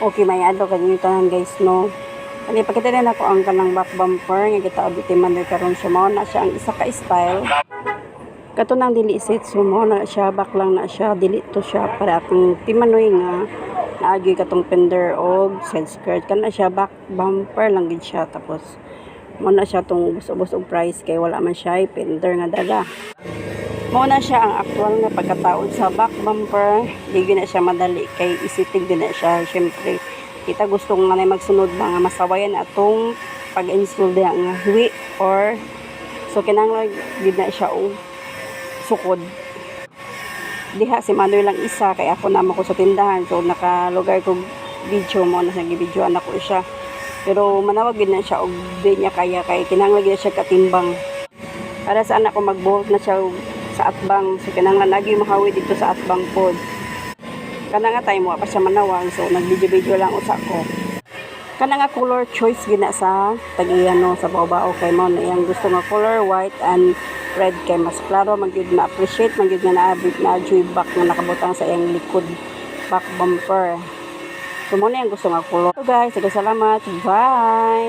Okay, may adlaw kanyo tanan guys no. Kani pakita rin ako ang kanang back bumper nga kita abiti man karon siya mao na siya ang isa ka style. Kato nang dili set so mo na siya back lang na siya dili to siya para akong timanoy nga naagi katong fender og side skirt kana siya back bumper lang gid siya tapos mo na siya tong busog-busog price kay wala man siya fender nga dala. Mo na siya ang aktual nga pagkataon sa back bumper, di na siya madali kay isitig din na siya. Syempre, kita gustong nga magsunod ba nga masawayan atong pag-install diha nga hui or so kinahanglan gid na siya og sukod. Diha si Manuel lang isa kay ako naman ko sa tindahan so nakalugar ko video mo na sa gibidyoan ako siya. Pero manawag gid na siya og di niya kaya kay kinahanglan gid siya katimbang. Para sa anak ko magbuhok na siya sa atbang so kinahanglan lagi mahawi dito sa atbang pod kana nga time wa pa siya manawag so nagvideo lang usa ko kana nga color choice gina sa tag-iyano sa baw-baw kay mo na yang gusto nga color white and red kay mas klaro magyud ma-appreciate magyud nga naabot na joy back nga nakabutang sa iyang likod back bumper so mo na yang gusto nga color so guys salamat bye.